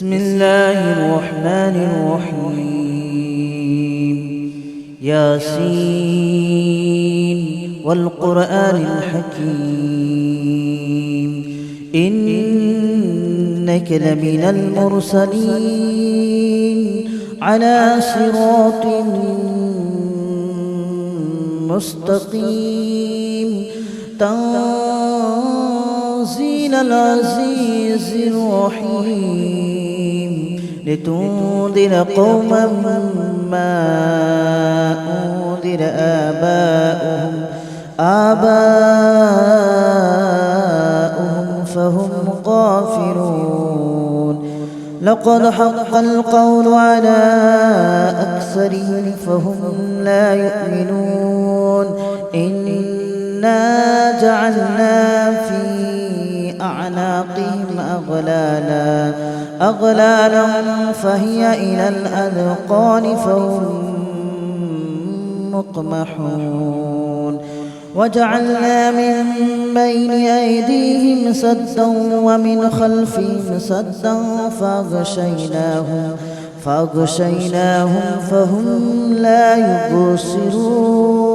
بسم الله الرحمن الرحيم ياسين والقرآن الحكيم إنك لمن المرسلين على صراط مستقيم تنزيل العزيز الرحيم لتنذر قوما ما أنذر آباؤهم فهم غافلون لقد حق القول على أكثرهم فهم لا يؤمنون إنا جعلنا في أعناقهم أغلالا فهي إلى الأذقان فهم مقمحون وجعلنا من بين أيديهم سدا ومن خلفهم سدا فأغشيناهم فهم لا يبصرون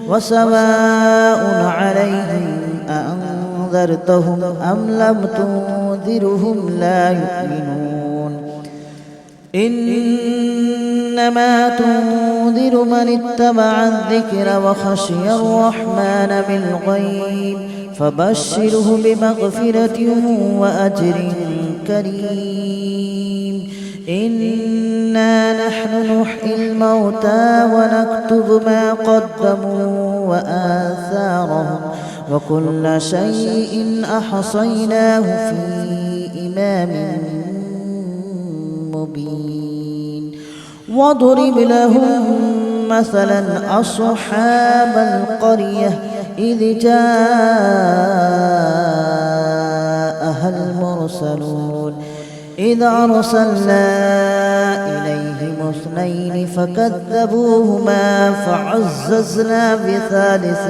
وسواء عليهم أأنذرتهم أم لم تنذرهم لا يؤمنون إنما تنذر من اتبع الذكر وخشي الرحمن بالغيب فبشره بمغفرة وأجر كريم إنا نحن نحيي الموتى ونكتب ما قدموا وآثارهم وكل شيء أحصيناه في إمام مبين واضرب لهم مثلا أصحاب القرية إذ جاءها المرسلون إذ أرسلنا إليهم اثنين فكذبوهما فعززنا بثالث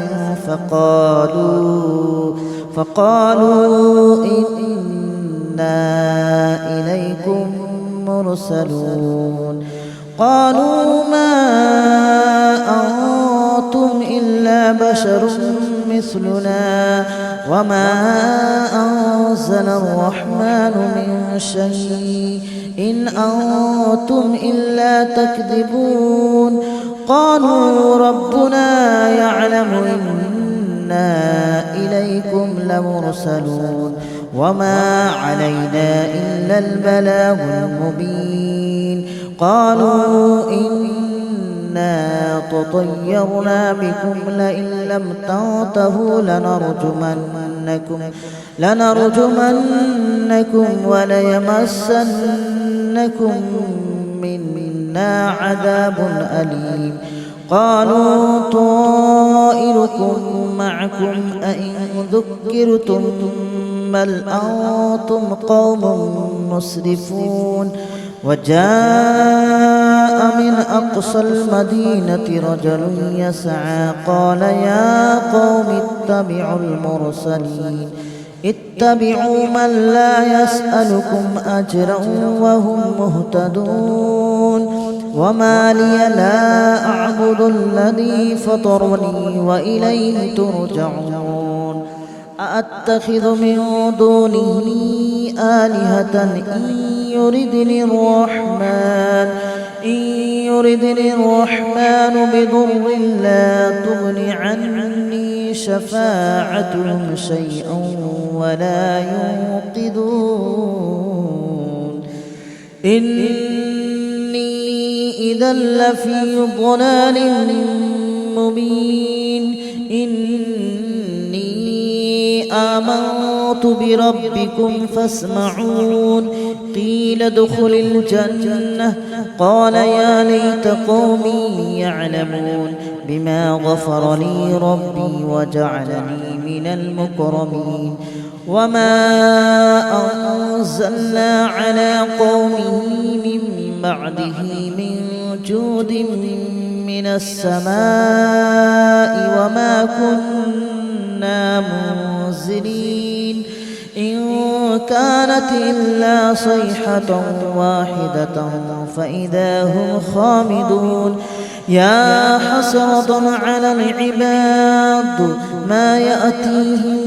فقالوا إنا إليكم مرسلون قالوا ما أنتم إلا بشر مثلنا وما أنزل الرحمن من شيء إن أنتم إلا تكذبون قالوا ربنا يعلم إنا إليكم لمرسلون وما علينا إلا البلاغ المبين قالوا إنا تطيرنا بكم لئن لم تنتهوا لنرجمنكم وليمسنكم منا عذاب أليم قالوا طائركم معكم أئن ذكرتم بل أنتم قوم مسرفون وجاء من أقصى المدينة رجل يسعى قال يا قوم اتبعوا من لا يسألكم أجرا وهم مهتدون وما لي لا أعبد الذي فطرني وإليه ترجعون أأتخذ من دونه آلهة إن يردني الرحمن بضر لا تغن عني شفاعتهم شيئا ولا ينقذون إني إذا لفي ضلال مبين إني آمنت بربكم فاسمعون قيل ادخل الجنة قال يا ليت قومي يعلمون بما غفر لي ربي وجعلني من المكرمين وما أنزلنا على قومه من بعده من جود من السماء وما كنا منزلين إن كانت إلا صيحة واحدة فإذا هم خامدون يا حسرة على العباد ما يأتيهم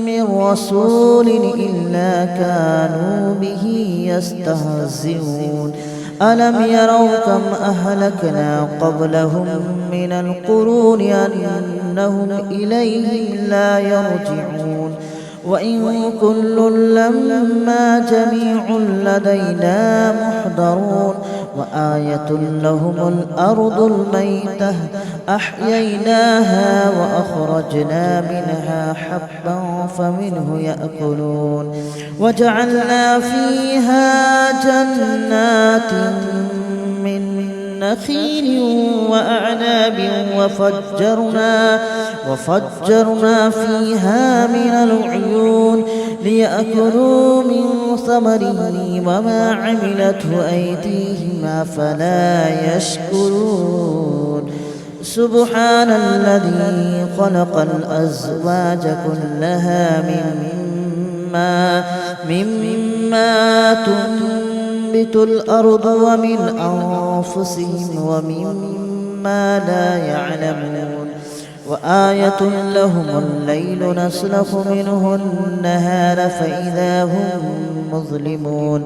من رسول إلا كانوا به يستهزئون ألم يروا كم أهلكنا قبلهم من القرون أنهم إليهم لا يرجعون وإن كل لما جميع لدينا محضرون وآية لهم الأرض الميتة أحييناها وأخرجنا منها حبا فمنه يأكلون وجعلنا فيها جنات من نخيل وأعناب وفجرنا فيها من العيون ليأكلوا من ثمره وما عملته أيديهم أفلا يشكرون سبحان الذي خلق الأزواج كلها مما تنبت الأرض ومن أنفسهم ومما لا يعلمون وآية لهم الليل نسلخ منه النهار فإذا هم مظلمون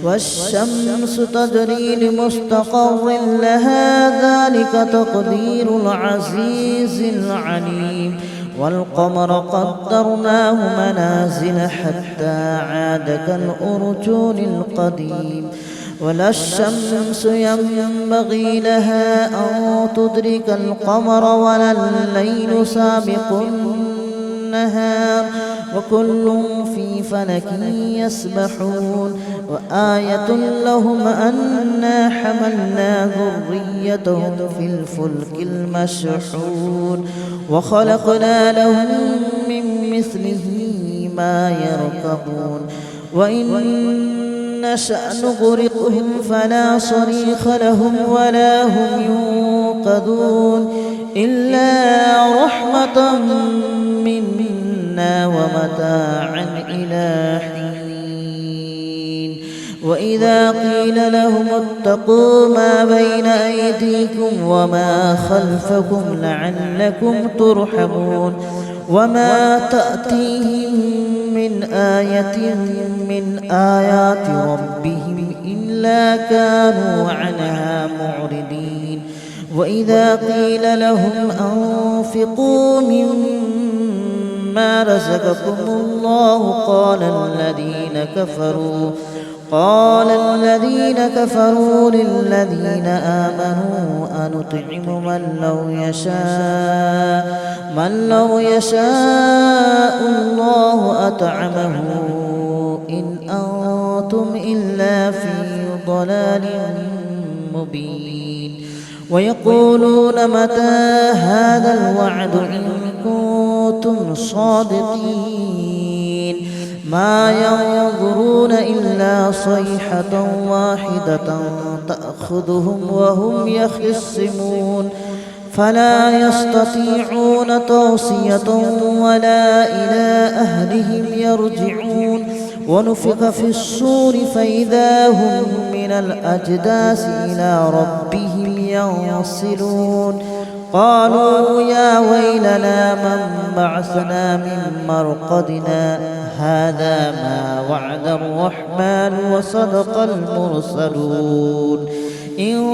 والشمس تجري لمستقر لها ذلك تقدير العزيز العليم والقمر قدرناه منازل حتى عاد كالأرجون القديم ولا الشمس ينبغي لها أن تدرك القمر ولا الليل سابق النهار وكل في فلك يسبحون وآية لهم أنا حملنا ذريتهم في الفلك المشحون وخلقنا لهم من مثله ما يركبون وإن نشأ نغرقهم فلا صريخ لهم ولا هم ينقذون إلا رحمة منا ومتاعا إلى حين وإذا قيل لهم اتقوا ما بين أيديكم وما خلفكم لعلكم ترحمون وما تأتيهم من آية من آيات ربهم إلا كانوا عنها معرضين وإذا قيل لهم أنفقوا مما رزقكم الله قال الذين كفروا للذين آمنوا أنطعم من لو يشاء الله أطعمه إن أنتم إلا في ضلال مبين ويقولون متى هذا الوعد إن كنتم صادقين ما ينظرون إلا صيحة واحدة تأخذهم وهم يخصمون فلا يستطيعون توصية ولا إلى أهلهم يرجعون ونفخ في الصور فإذا هم من الأجداث إلى ربهم ينسلون قالوا يا ويلنا من بعثنا من مرقدنا هذا ما وعد الرحمن وصدق المرسلون إن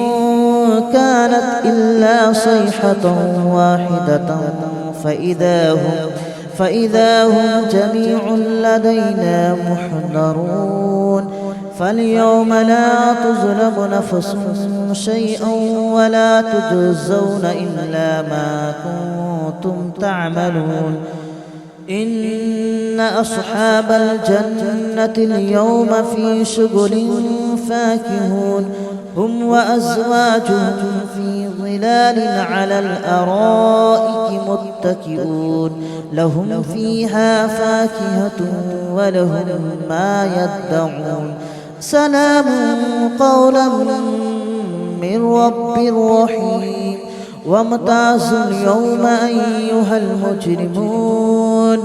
كانت إلا صيحة واحدة فإذا هم جميع لدينا محضرون فاليوم لا تظلم نفس شيئا ولا تجزون إلا ما كنتم تعملون إن أصحاب الجنة اليوم في شغل فاكهون هم وأزواجهم في ظلال على الأرائك متكئون لهم فيها فاكهة ولهم ما يدعون سلام قولا من رب رحيم وامتازوا اليوم أيها المجرمون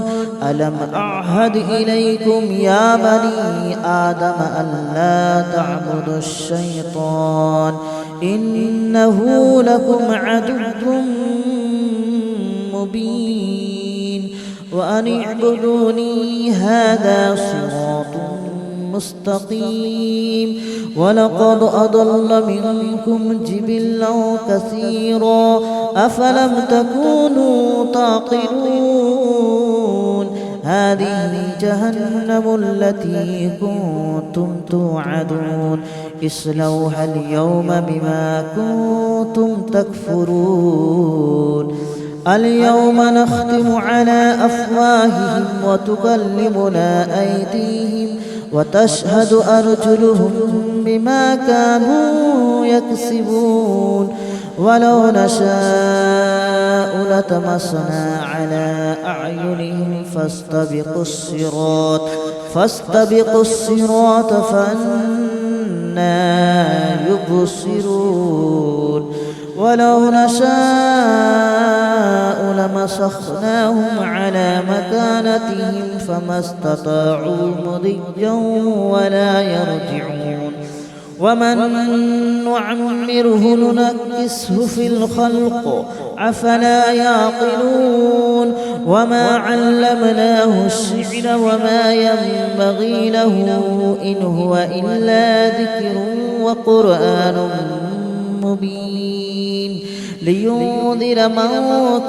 ألم أعهد إليكم يا بني آدم ألا تعبدوا الشيطان إنه لكم عدو مبين وأن اعبدوني هذا صراط مستقيم ولقد أضل منكم جبلا كثيرا أفلم تكونوا تعقلون هذه جهنم التي كنتم توعدون اصلوها اليوم بما كنتم تكفرون اليوم نختم على أفواههم وتكلمنا أيديهم وتشهد أرجلهم بما كانوا يكسبون ولو نشاء لطمسنا على أعينهم فاستبقوا الصراط فأنى يبصرون ولو نشاء لمسخناهم على مكانتهم فما استطاعوا مضيا ولا يرجعون ومن نعمره ننكسه في الخلق أفلا يعقلون وما علمناه الشعر وما ينبغي له إن هو إلا ذكر وقرآن مبين لينذر من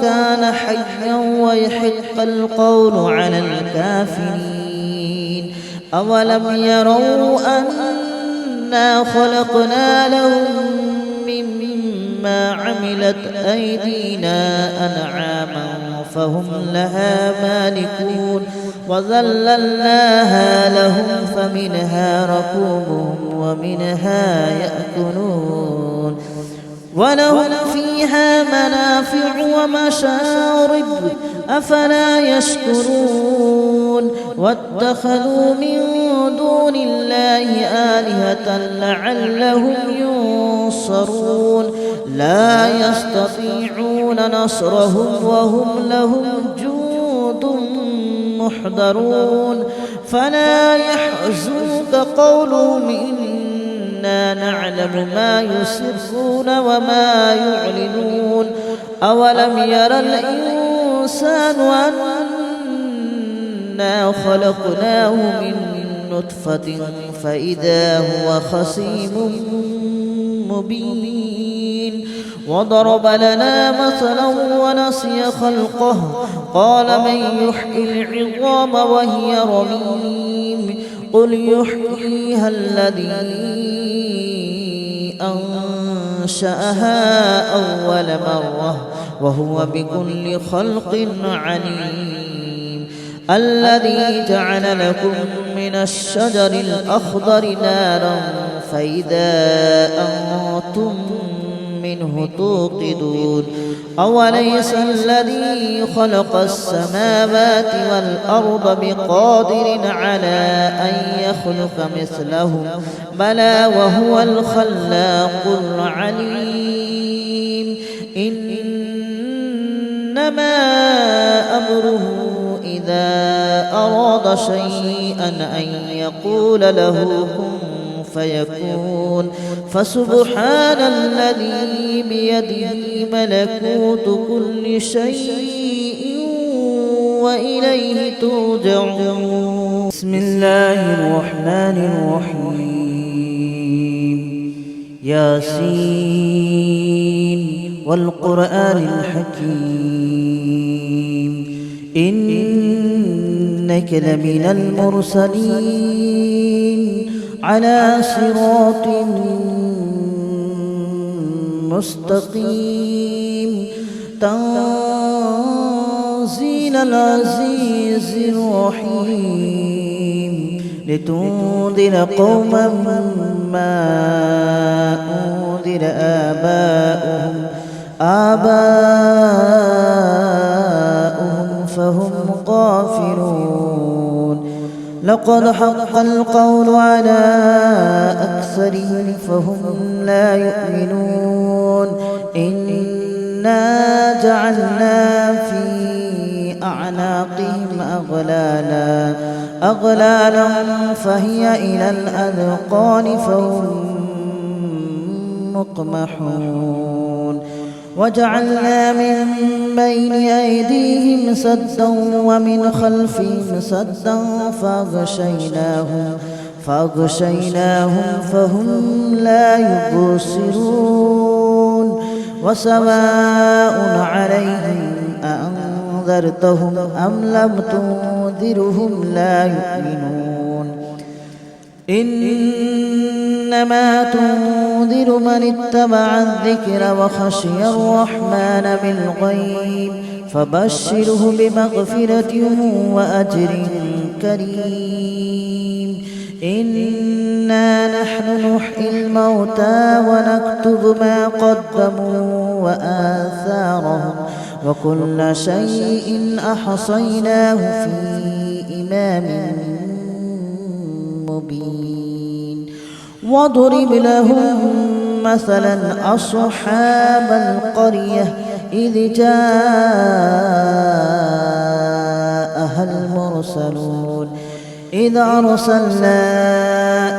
كان حيا ويحق القول على الكافرين أولم يروا أنا خلقنا لهم مما عملت أيدينا أنعاما فهم لها مالكون وذللناها لهم فمنها ركوبهم ومنها يأكلون ولهم فيها منافع ومشارب أفلا يشكرون واتخذوا من دون الله آلهة لعلهم ينصرون لا يستطيعون نصرهم وهم لهم جند محضرون فلا يحزنك قولهم إنا نعلم ما يسرون وما يعلنون أولم ير الإنسان أنا خلقناه من نطفة فإذا هو خصيم مبين وضرب لنا مثلا ونسي خلقه قال من يحيي العظام وهي رميم قل يحييها الذي أنشأها أول مرة وهو بكل خلق عليم الذي جعل لكم من الشجر الأخضر نارا فإذا أنتم منه توقدون أوليس الذي خلق السماوات والأرض بقادر على أن يخلق مثلهم بلى وهو الخلاق العليم إنما أمره إذا أراد شيئا أن يقول له كن فيكون فسبحان الذي بيده ملكوت كل شيء وإليه ترجعون بسم الله الرحمن الرحيم ياسين والقرآن الحكيم إنك لمن المرسلين على صراط مستقيم تنزيل العزيز الرحيم لتنذر قوما ما أنذر آباؤهم فهم غافلون لقد حق القول على أكثرهم فهم لا يؤمنون إنا جعلنا في أعناقهم أغلالا فهي إلى الأذقان فهم مقمحون وجعلنا من بين أيديهم سدا ومن خلفهم سدا فأغشيناهم فهم لا يبصرون وسواء عليهم أأنذرتهم أم لم تنذرهم لا يؤمنون إنما تنذر من اتبع الذكر وخشي الرحمن بالغيب فبشره بمغفرة وأجر كريم إنا نحن نحيي الموتى ونكتب ما قدموا وآثارهم وكل شيء أحصيناه في إمام مبين واضرب لهم مثلا أصحاب القرية إذ جاءها المرسلون إذ أرسلنا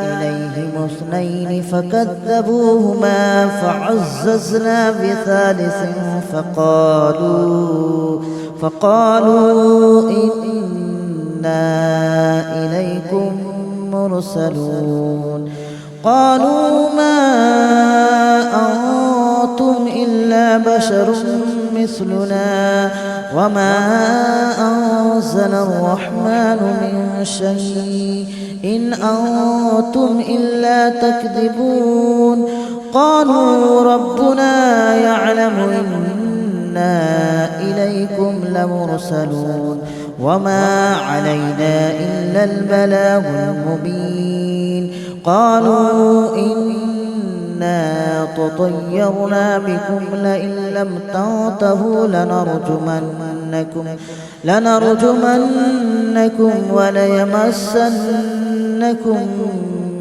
إليهم اثنين فكذبوهما فعززنا بثالث فقالوا إنا إليكم مرسلون قالوا ما أنتم إلا بشر مثلنا وما أنزل الرحمن من شيء إن أنتم إلا تكذبون قالوا ربنا يعلم إنا إليكم لمرسلون وما علينا إلا البلاغ المبين قالوا إنا تطيرنا بكم لئن لم تنتهوا لنرجمنكم وليمسنكم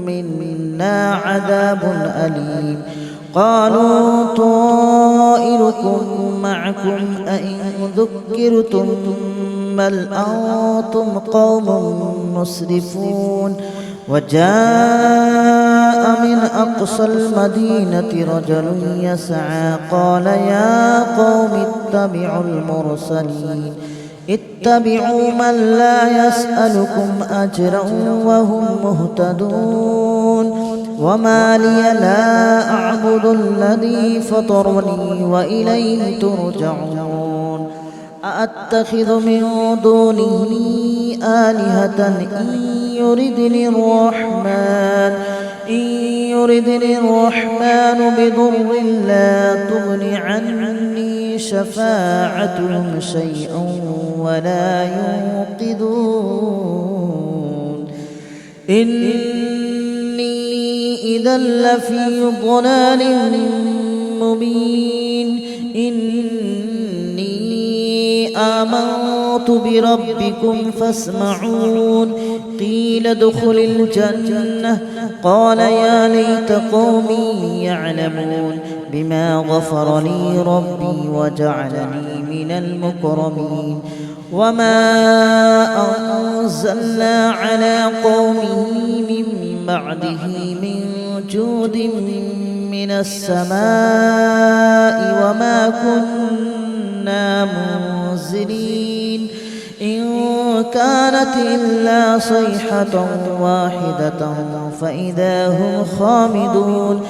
منا عذاب أليم قالوا طائركم معكم أئن ذكرتم بل أنتم قوم مسرفون وجاء من أقصى المدينة رجل يسعى قال يا قوم اتبعوا من لا يسألكم أجرا وهم مهتدون وما لي لا أعبد الذي فطرني وإليه ترجعون أأتخذ من دونه آلهة إن يردني الرحمن بضر لا تغن عني شفاعتهم شيئا ولا ينقذون إني إذا لفي ضلال مبين آمنت بربكم فاسمعون قيل ادخل الجنة قال يا ليت قومي يعلمون بما غفر لي ربي وجعلني من المكرمين وما أنزلنا على قومه من بعده من جود من السماء وما كنا منزلين إن كانت إلا صيحة واحدة فإذا هم خامدون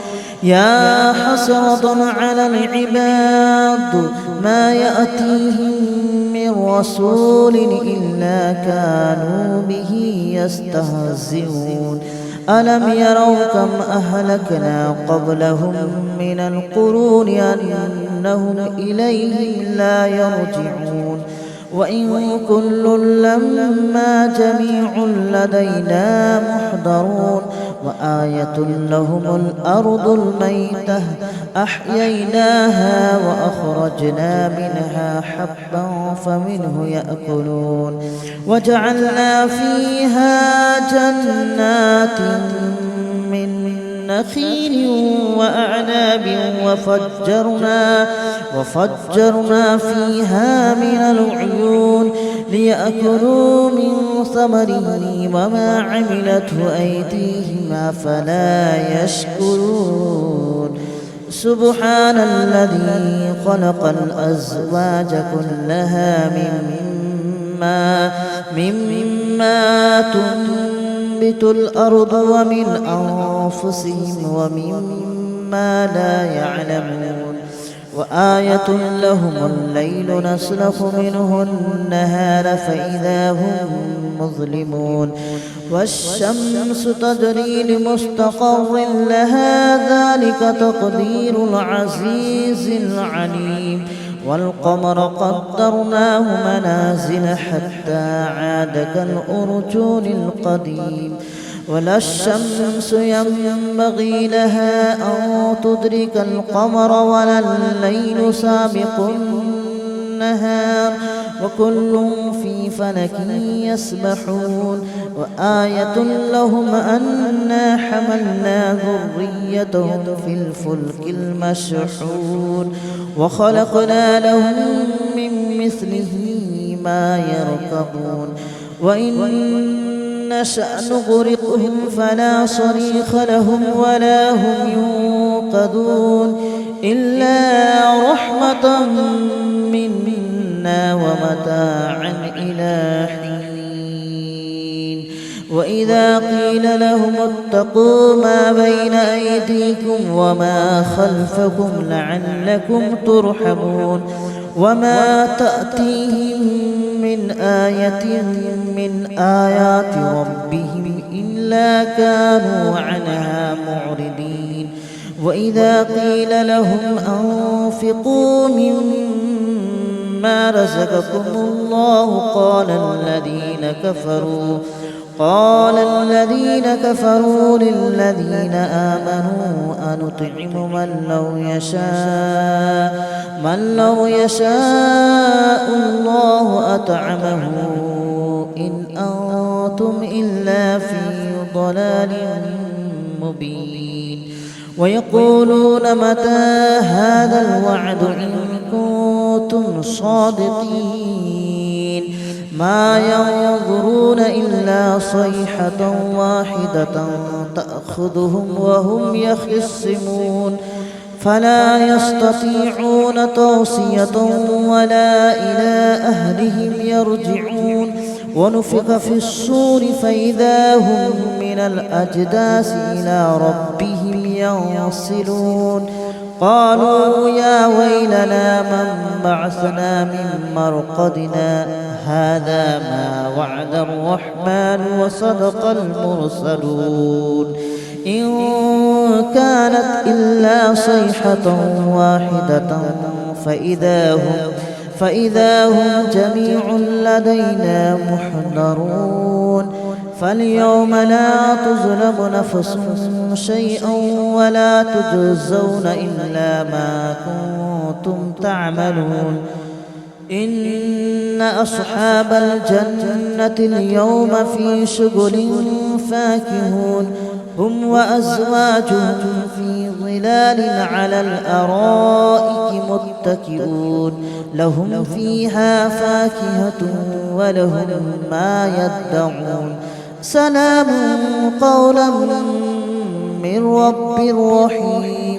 يا حسرة على العباد ما يأتيهم من رسول إلا كانوا به يستهزئون ألم يروا كم أهلكنا قبلهم من القرون أنهم إليهم لا يرجعون وإن كل لما جميع لدينا محضرون وآية لهم الأرض الميتة أحييناها وأخرجنا منها حبا فمنه يأكلون وجعلنا فيها جنات من نخيل وأعناب وفجرنا فيها من العيون ليأكلوا من ثمره وما عملته أيديهم أفلا يشكرون سبحان الذي خلق الأزواج كلها مما تنبت الأرض ومن أنفسهم ومما لا يعلمون وآية لهم الليل نسلخ منه النهار فإذا هم مظلمون والشمس تجري لمستقر لها ذلك تقدير العزيز العليم والقمر قدرناه منازل حتى عاد كالأرجون القديم ولا الشمس ينبغي لها أن تدرك القمر ولا الليل سابق النهار وكل في فلك يسبحون وآية لهم أنا حملنا ذريتهم في الفلك المشحون وخلقنا لهم من مثله ما يركبون وإن نشأ نغرقهم فلا صريخ لهم ولا هم ينقذون إلا رحمة منا ومتاعا إلى حين وإذا قيل لهم اتقوا ما بين أيديكم وما خلفكم لعلكم ترحمون وما تأتيهم من آية من آيات ربهم إلا كانوا عنها معرضين وإذا قيل لهم أنفقوا مما رزقكم الله قال الذين كفروا للذين آمنوا أنطعم من لو يشاء الله أطعمه إن أنتم إلا في ضلال مبين ويقولون متى هذا الوعد إن كنتم صادقين ما ينظرون إلا صيحة واحدة تأخذهم وهم يخصمون فلا يستطيعون توصية ولا إلى أهلهم يرجعون ونفخ في الصور فإذا هم من الأجداث إلى ربهم ينصلون قالوا يا ويلنا من بعثنا من مرقدنا هذا ما وعد الرحمن وصدق المرسلون إن كانت إلا صيحة واحدة فإذا هم جميع لدينا محضرون فاليوم لا تظلم نفس شيئا ولا تجزون إلا ما كنتم تعملون إن أصحاب الجنة اليوم في شغل فاكهون هم وأزواجهم في ظلال على الأرائك متكئون لهم فيها فاكهة ولهم ما يدعون سلام قولا من رب رحيم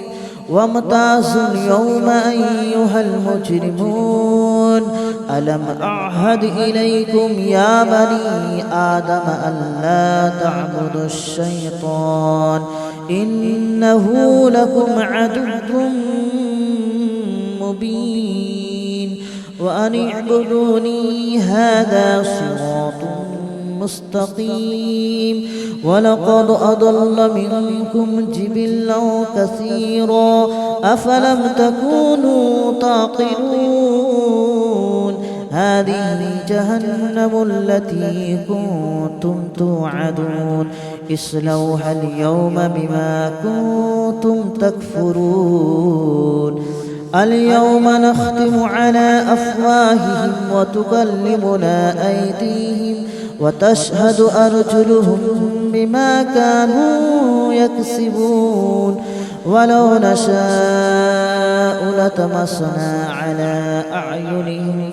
وامتازوا اليوم أيها المجرمون ألم أعهد إليكم يا بني آدم ألا تعبدوا الشيطان إنه لكم عدو مبين وأن اعبدوني هذا صراط مستقيم ولقد أضل منكم جبلا كثيرا أفلم تكونوا تعقلون هذه جهنم التي كنتم توعدون اصلوها اليوم بما كنتم تكفرون اليوم نختم على أفواههم وتكلمنا أيديهم وتشهد أرجلهم بما كانوا يكسبون ولو نشاء لطمسنا على أعينهم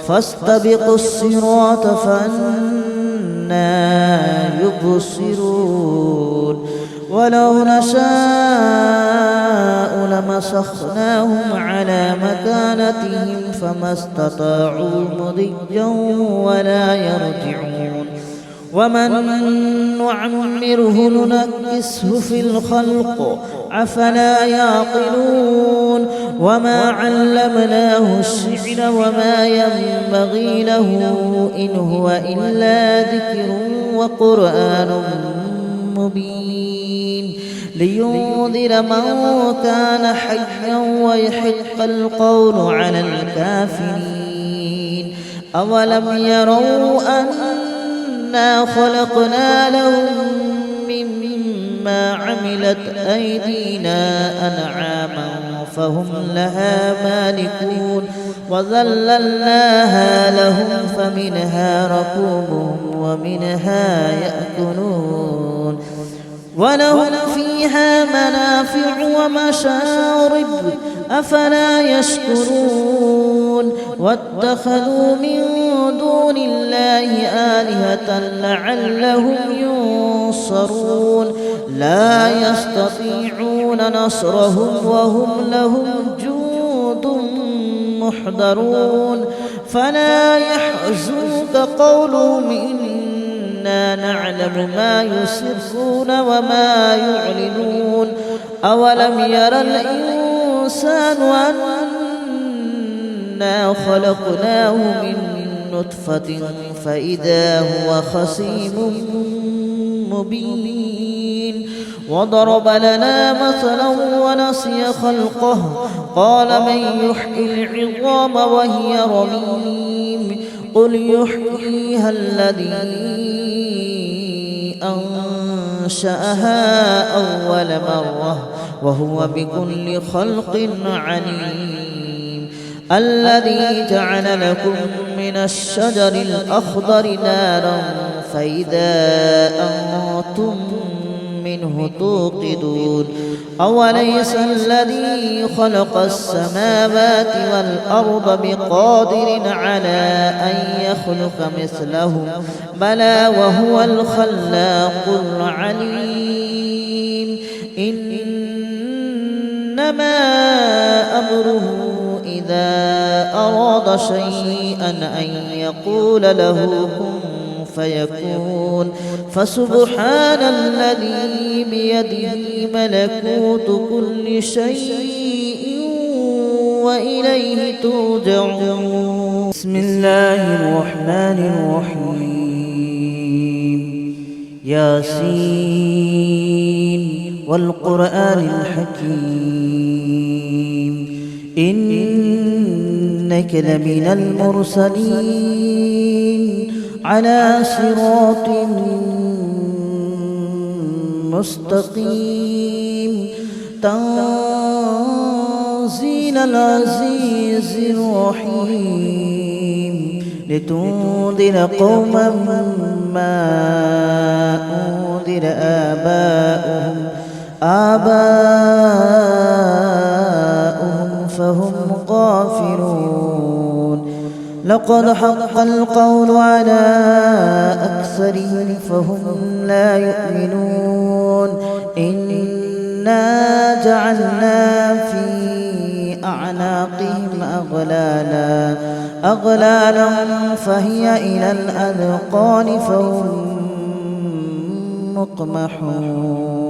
فاستبقوا الصراط فأنى يبصرون ولو نشاء لمسخناهم على مكانتهم فما استطاعوا مضيا ولا يرجعون ومن نعمره ننكسه في الخلق أفلا يعقلون وما علمناه الشعر وما ينبغي له إن هو إلا ذكر وقرآن مبين لينذر من كان حيا ويحق القول على الكافرين أولم يروا أنا خلقنا لهم مما عملت أيدينا أنعاما فهم لها مالكون وذللناها لهم فمنها ركوبهم ومنها يأكلون ولهم فيها منافع ومشارب أفلا يشكرون واتخذوا من دون الله آلهة لعلهم ينصرون لا يستطيعون نصرهم وهم لهم جند محضرون فلا يحزنك قولهم إنا نعلم ما يسرون وما يعلنون أولم ير الإنسان أنا خلقناه من نطفة فإذا هو خصيم مبين وضرب لنا مثلا ونسي خلقه قال من يحيي العظام وهي رميم قل يحييها الذي أنشأها أول مرة وهو بكل خلق عليم الذي جعل لكم من الشجر الأخضر نارا فإذا أنتم منه توقدون أوليس الذي خلق السماوات والأرض بقادر على أن يخلق مثلهم بلى وهو الخلاق العليم إنما أمره إذا أراد شيئا أن يقول له كن فيكون فسبحان الذي بيده ملكوت كل شيء وإليه ترجعون بسم الله الرحمن الرحيم ياسين والقرآن الحكيم إنك لمن المرسلين على صراط مستقيم تنزيل العزيز الرحيم لتنذر قوما ما أنذر آباؤهم فهم غافلون لقد حق القول على أكثرهم فهم لا يؤمنون إنا جعلنا في أعناقهم أغلالا فهي إلى الأذقان فهم مقمحون